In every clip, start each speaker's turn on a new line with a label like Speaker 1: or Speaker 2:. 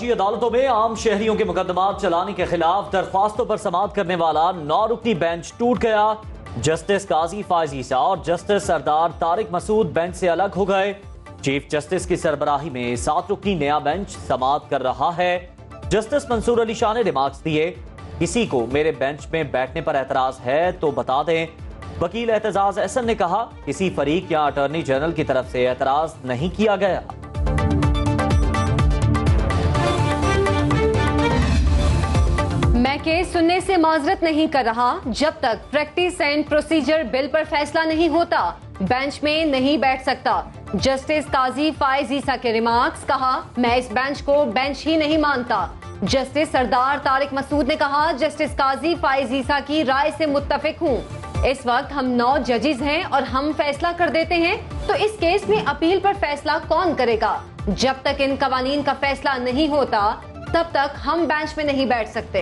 Speaker 1: फौजी अदालतों में आम शहरियों के मुकदमात चलाने के खिलाफ दरख्वास्तों पर समाअत करने वाला 9 रुकनी बेंच टूट गया। जस्टिस काजी फायज ईसा और जस्टिस सरदार तारिक मसूद बेंच से अलग हो गए। चीफ जस्टिस की सरबराही में 7 रुकनी नया बेंच समाअत कर रहा है। जस्टिस मंसूर अली शाह ने रिमार्क्स दिए, किसी को मेरे बेंच में बैठने पर एतराज है तो बता दें। वकील एतजाज एहसन ने कहा, किसी फरीक या अटॉर्नी जनरल की तरफ से एतराज नहीं किया गया।
Speaker 2: मैं केस सुनने से माजरत नहीं कर रहा जब तक प्रैक्टिस एंड प्रोसीजर बिल पर फैसला नहीं होता, बेंच में नहीं बैठ सकता। जस्टिस काजी फायज ईसा के रिमार्क्स, कहा मैं इस बेंच को बेंच ही नहीं मानता। जस्टिस सरदार तारिक मसूद ने कहा, जस्टिस काजी फायज ईसा की राय से मुत्तफिक हूँ। इस वक्त हम 9 जजेस हैं और हम फैसला कर देते हैं, तो इस केस में अपील पर फैसला कौन करेगा? जब तक इन कवानीन का फैसला नहीं होता तब तक हम बेंच में नहीं बैठ सकते।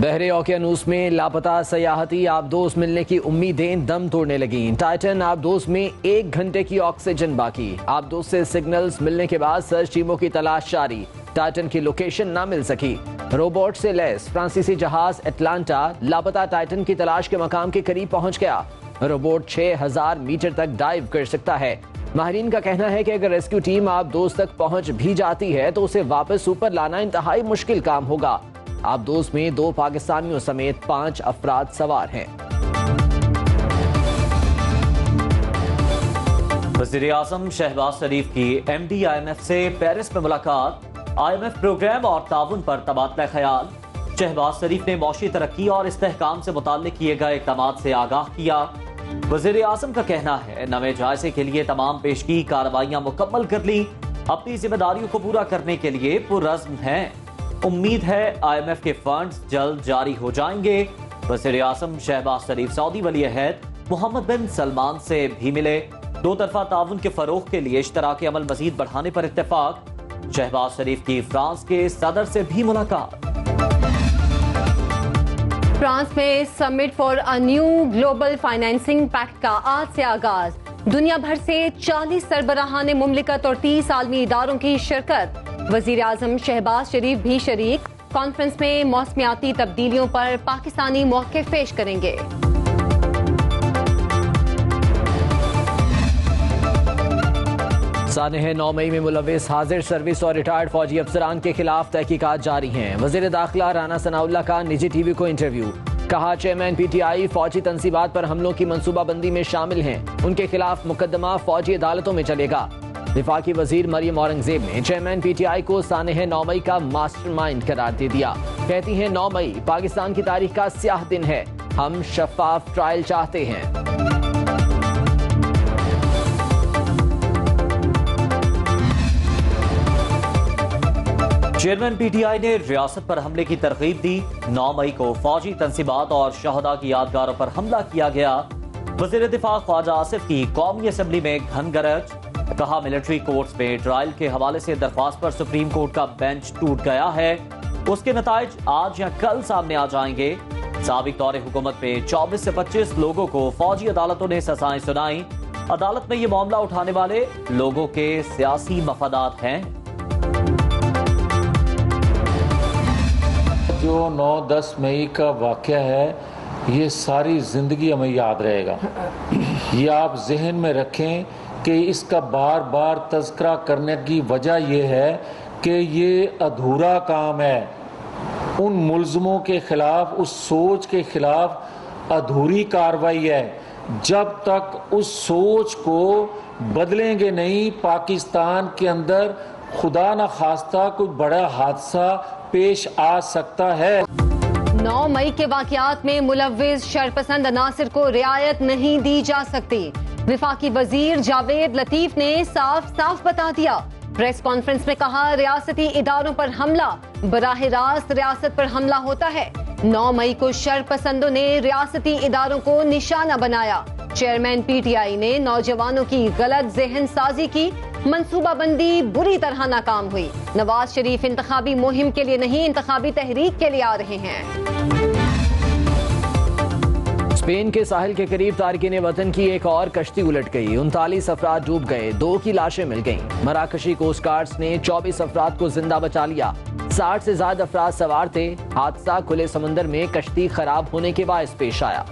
Speaker 3: बहरे ओकियानूस में लापता सयाहती आबदोज मिलने की उम्मीदें दम तोड़ने लगी। टाइटन आबदोज में 1 घंटे की ऑक्सीजन बाकी। आबदोज से सिग्नल्स मिलने के बाद सर्च टीमों की तलाश जारी। टाइटन की लोकेशन ना मिल सकी। रोबोट से लैस फ्रांसीसी जहाज एटलांटा लापता टाइटन की तलाश के मकाम के करीब पहुंच गया। रोबोट 6000 मीटर तक डाइव कर सकता है। माहिरीन का कहना है कि अगर रेस्क्यू टीम आबदोज तक पहुंच भी जाती है तो उसे वापस ऊपर लाना इंतहाई मुश्किल काम होगा। आबदोज में 2 पाकिस्तानियों समेत 5 अफराद सवार हैं।
Speaker 1: वज़ीर आज़म शहबाज शरीफ की MD IMF से पेरिस में मुलाकात। IMF प्रोग्राम और ताउन पर तबादला ख्याल। शहबाज शरीफ ने मौशी तरक्की और इस्तेहकाम से मुताल्लिक किए गए इक़दामात से आगाह किया। वज़ीर आज़म का कहना है, नवे जायजे के लिए तमाम पेशगी कार्रवाइयां मुकम्मल कर ली, अपनी जिम्मेदारियों को पूरा करने के लिए पुरअज़्म हैं। उम्मीद है IMF के फंड्स जल्द जारी हो जाएंगे। वज़ीर आज़म शहबाज शरीफ सऊदी वली अहद मोहम्मद बिन सलमान से भी मिले। 2 तरफा ताउन के फरोग के लिए इश्तराकी अमल मजीद बढ़ाने पर इत्तेफाक। शहबाज शरीफ की फ्रांस के सदर से भी मुलाकात।
Speaker 2: फ्रांस में summit for a new global financing pact का आज से आगाज। दुनिया भर से 40 सरबराहान मुमलिकत और 30 आलमी इदारों की शिरकत। वजीर आजम शहबाज शरीफ भी शरीक। कॉन्फ्रेंस में मौसमियाती तब्दीलियों पर पाकिस्तानी मौक़िफ़ पेश करेंगे।
Speaker 3: सानह 9 मई में मुलविस हाजिर सर्विस और रिटायर्ड फौजी अफसरान के खिलाफ तहकीकात जारी हैं। वज़ीर दाखिला राना सनाउल्लाह का निजी TV को इंटरव्यू। कहा, चेयरमैन PTI फौजी तंसीबात पर हमलों की मनसूबाबंदी में शामिल हैं। उनके खिलाफ मुकदमा फौजी अदालतों में चलेगा। दिफा की वजीर मरियम औरंगजेब ने चेयरमैन PTI को सानह 9 मई का मास्टरमाइंड करार दे दिया। कहती हैं, 9 मई पाकिस्तान की तारीख का स्याह दिन है। हम शफाफ ट्रायल चाहते हैं।
Speaker 1: चेयरमैन PTI ने रियासत पर हमले की तरगीब दी। 9 मई को फौजी तंसीबात और शहदा की यादगारों पर हमला किया गया। वज़ीर दिफा ख्वाजा आसिफ की कौमी असम्बली में घन गरज। कहा, मिलिट्री कोर्ट्स में ट्रायल के हवाले से दरख्वास्त पर सुप्रीम कोर्ट का बेंच टूट गया है। उसके नताइज आज या कल सामने आ जाएंगे। साबिक दौरे हुकूमत में 24 से 25 लोगों को फौजी अदालतों ने सजाएं सुनाई। अदालत में ये मामला उठाने वाले लोगों के सियासी मफादात हैं।
Speaker 4: जो 9-10 मई का वाक़या है, ये सारी ज़िंदगी हमें याद रहेगा। ये आप जहन में रखें कि इसका बार बार तज़किरा करने की वजह यह है कि ये अधूरा काम है। उन मुल्ज़मों के ख़िलाफ़, उस सोच के ख़िलाफ़ अधूरी कार्रवाई है। जब तक उस सोच को बदलेंगे नहीं, पाकिस्तान के अंदर खुदा न खास्ता कोई बड़ा हादसा पेश आ सकता है।
Speaker 2: 9 मई के वाक़यात में मुलव्विस शरपसंद अनासिर को रियायत नहीं दी जा सकती। विफाकी वजीर जावेद लतीफ ने साफ साफ बता दिया। प्रेस कॉन्फ्रेंस में कहा, रियासती इदारों पर हमला बराह रास्त रियासत पर हमला होता है। 9 मई को शरपसंदों ने रियासती इदारों को निशाना बनाया। चेयरमैन PTI ने नौजवानों की गलत जहन साजी की। मंसूबाबंदी बुरी तरह नाकाम हुई। नवाज शरीफ इंतखाबी मुहिम के लिए नहीं, इंतखाबी तहरीक के लिए आ रहे हैं।
Speaker 3: स्पेन के साहिल के करीब तारकीन वतन की एक और कश्ती उलट गई। 39 अफराद डूब गए, 2 की लाशें मिल गईं। मराकशी कोस्ट गार्ड्स ने 24 अफराद को जिंदा बचा लिया। 60 से ज्यादा अफराद सवार थे। हादसा खुले समंदर में कश्ती खराब होने के बायस पेश आया।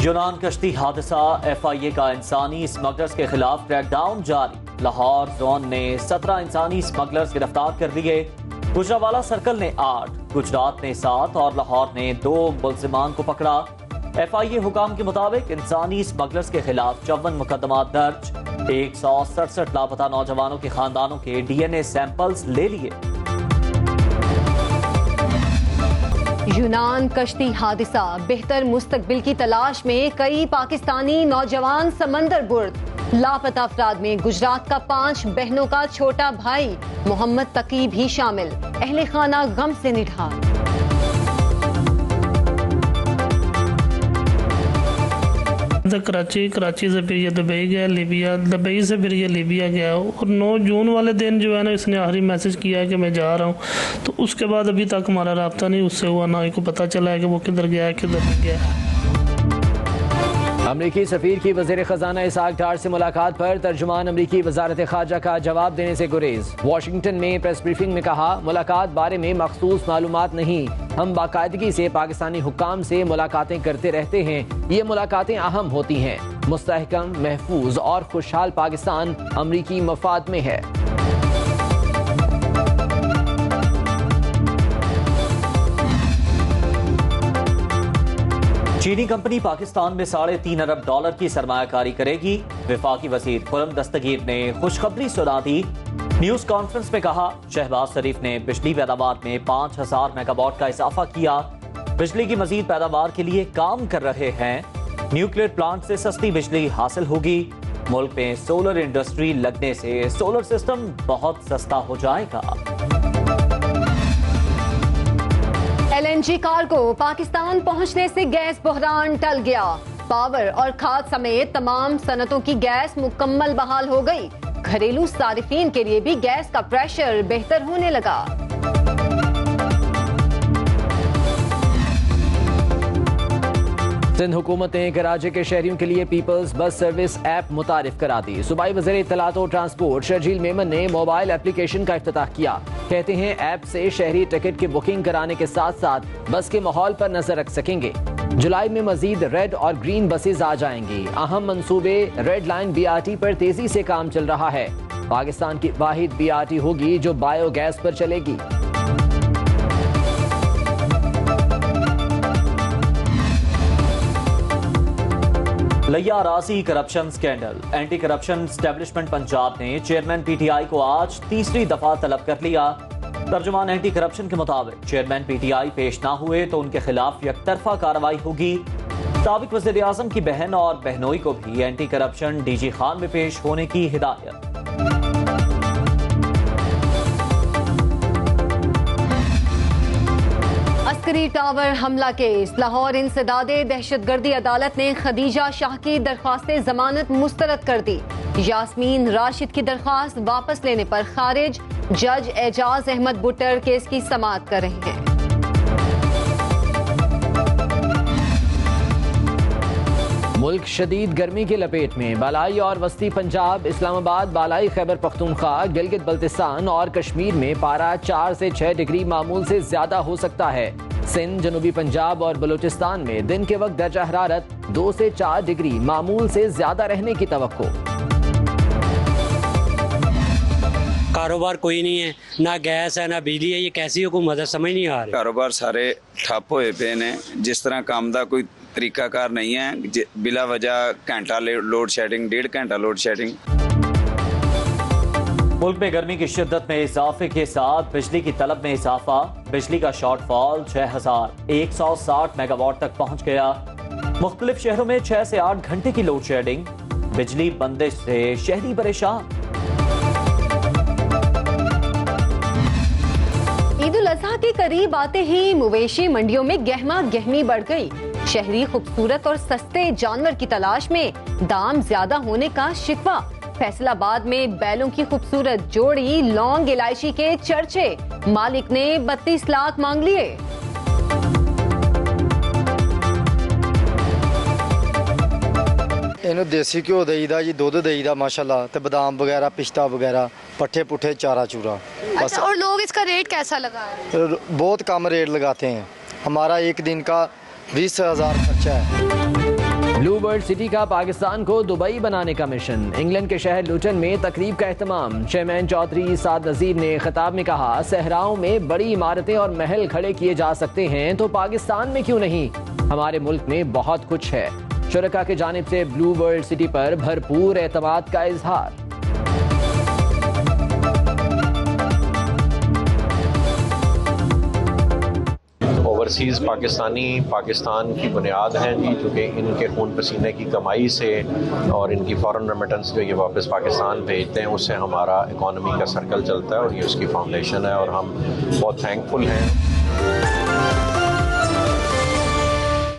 Speaker 1: यूनान कश्ती हादसा, FIA का इंसानी स्मगलर्स के खिलाफ क्रैकडाउन जारी। लाहौर जोन ने 17 इंसानी स्मगलर्स गिरफ्तार कर लिए। गुजरावाला सर्कल ने 8, गुजरात ने 7 और लाहौर ने 2 मुल्जिमान को पकड़ा। FIA हुकाम के मुताबिक इंसानी स्मगलर्स के खिलाफ 54 मुकदमा दर्ज। 167 लापता नौजवानों के खानदानों के DNA सैंपल्स ले लिए।
Speaker 2: यूनान कश्ती हादसा, बेहतर मुस्तकबिल की तलाश में कई पाकिस्तानी नौजवान समंदर बुर्द। लापता अफराद में गुजरात का 5 बहनों का छोटा भाई मोहम्मद तकी भी शामिल। अहले खाना गम से निढाल।
Speaker 5: कराची से फिर ये दुबई गया, लीबिया, दुबई से फिर ये लीबिया गया और 9 जून वाले दिन जो है ना इसने आखिरी मैसेज किया है कि मैं जा रहा हूँ। तो उसके बाद अभी तक हमारा रब्ता नहीं उससे हुआ, ना ही को पता चला है कि वो किधर गया है किधर नहीं गया।
Speaker 3: अमरीकी सफीर की वज़ीर ख़जाना इसहाक डार से मुलाकात पर तर्जुमान अमरीकी वज़ारत ख़ारजा का जवाब देने से गुरेज। वाशिंगटन में प्रेस ब्रीफिंग में कहा, मुलाकात बारे में मखसूस मालूमात नहीं, हम बाकायदगी से पाकिस्तानी हुक्काम से मुलाकातें करते रहते हैं। ये मुलाकातें अहम होती हैं। मुस्तहकम, महफूज और खुशहाल पाकिस्तान अमरीकी मफाद में है।
Speaker 1: चीनी कंपनी पाकिस्तान में $3.5 अरब की सरमायाकारी करेगी। वफाकी वजीर खुर्रम दस्तगीर ने खुशखबरी सुना दी। न्यूज कॉन्फ्रेंस में कहा, शहबाज शरीफ ने बिजली पैदावार में 5000 मेगावाट का इजाफा किया। बिजली की मजीद पैदावार के लिए काम कर रहे हैं। न्यूक्लियर प्लांट से सस्ती बिजली हासिल होगी। मुल्क में सोलर इंडस्ट्री लगने से सोलर सिस्टम बहुत सस्ता हो जाएगा।
Speaker 2: LNG कार्गो पाकिस्तान पहुंचने से गैस बहरान टल गया। पावर और खाद समेत तमाम सनतों की गैस मुकम्मल बहाल हो गई। घरेलू सारिफीन के लिए भी गैस का प्रेशर बेहतर होने लगा।
Speaker 3: सिंध हुकूमत ने कराची के शहरियों के लिए पीपल्स बस सर्विस ऐप मुतारिफ करा दी। सूबाई वज़ीर इत्तलात और ट्रांसपोर्ट शर्जील मेमन ने मोबाइल एप्लीकेशन का इफ्तिताह किया। कहते हैं ऐप से शहरी टिकट की बुकिंग कराने के साथ साथ बस के माहौल पर नजर रख सकेंगे। जुलाई में मजीद रेड और ग्रीन बसेज आ जाएंगी। अहम मंसूबे रेड लाइन BRT पर तेजी से काम चल रहा है। पाकिस्तान की वाहिद BRT होगी जो बायोगैस पर चलेगी।
Speaker 1: लिया राजी corruption scandal. Anti corruption establishment Punjab ने चेयरमैन PTI को आज तीसरी दफा तलब कर लिया। तर्जुमान एंटी करप्शन के मुताबिक चेयरमैन PTI पेश ना हुए तो उनके खिलाफ यकतरफा कार्रवाई होगी। साबिक वज़ीर आज़म की बहन और बहनोई को भी एंटी करप्शन DG खान में पेश होने की हिदायत।
Speaker 2: अस्करी टावर हमला केस। लाहौर इंसदादे दहशतगर्दी अदालत ने खदीजा शाह की दरख्वास्त जमानत मुस्तरद कर दी। यास्मीन राशिद की दरख्वास्त वापस लेने पर खारिज। जज एजाज अहमद बुट्टर केस की समाअत कर रहे हैं।
Speaker 3: मुल्क शदीद गर्मी की लपेट में। बालाई और वस्ती पंजाब, इस्लामाबाद, बालाई खैबर पख्तूनख्वा, गिलगित बल्तिस्तान और कश्मीर में पारा 4 से 6 डिग्री मामूल से ज्यादा हो सकता है। सिंध, जनूबी पंजाब और बलूचिस्तान में दिन के वक्त दर्जा हरारत 2 से 4 डिग्री मामूल से ज्यादा रहने की तवक्को।
Speaker 6: कारोबार कोई नहीं है, ना गैस है ना बिजली है। ये कैसी हुकूमत है, समझ नहीं आ रही।
Speaker 7: कारोबार सारे ठप होए पे ने। जिस तरह काम का कोई तरीकाकार नहीं है। बिला वजह घंटा लोड शेडिंग, 1.5 घंटा लोड शेडिंग।
Speaker 1: मुल्क में गर्मी की शिद्दत में इजाफे के साथ बिजली की तलब में इजाफा। बिजली का शॉर्टफॉल 6160 मेगावाट तक पहुंच गया। मुख्तलिफ शहरों में 6 से 8 घंटे की लोड शेडिंग। बिजली बंदिश से शहरी परेशान।
Speaker 2: ईद उल अजहा के करीब आते ही मवेशी मंडियों में गहमा गहमी बढ़ गई। शहरी खूबसूरत और सस्ते जानवर की तलाश में दाम ज्यादा होने का शिकवा। फैसलाबाद में बैलों की खूबसूरत जोड़ी लौंग इलायची के चर्चे, मालिक ने 32 लाख मांग लिए।
Speaker 8: ਇਹਨੂੰ ਦੇਸੀ ਘਿਓ ਦੇਈਦਾ ਜੀ, ਦੁੱਧ ਦੇਈਦਾ माशाल्लाह, ਤੇ बादाम वगैरह पिस्ता वगैरह, पट्ठे पुट्ठे चारा चूरा। बस
Speaker 9: अच्छा, और लोग इसका रेट कैसा लगा है?
Speaker 8: बहुत कम रेट लगाते हैं, हमारा एक दिन का 20,000 खर्चा है।
Speaker 3: ब्लू वर्ल्ड सिटी का पाकिस्तान को दुबई बनाने का मिशन। इंग्लैंड के शहर लुटन में तकरीब का एहतमाम। चेयरमैन चौधरी साद नजीर ने खिताब में कहा, सहराओं में बड़ी इमारतें और महल खड़े किए जा सकते हैं तो पाकिस्तान में क्यों नहीं? हमारे मुल्क में बहुत कुछ है। शुरका की जानिब से ब्लू वर्ल्ड सिटी पर भरपूर एतमाद का इजहार।
Speaker 10: ओवरसीज़ पाकिस्तानी पाकिस्तान की बुनियाद हैं जी, चूँकि इनके खून पसीने की कमाई से और इनकी फॉरेन रेमिटेंस जो ये वापस पाकिस्तान भेजते हैं उससे हमारा इकॉनमी का सर्कल चलता है और ये उसकी फाउंडेशन है और हम बहुत थैंकफुल हैं।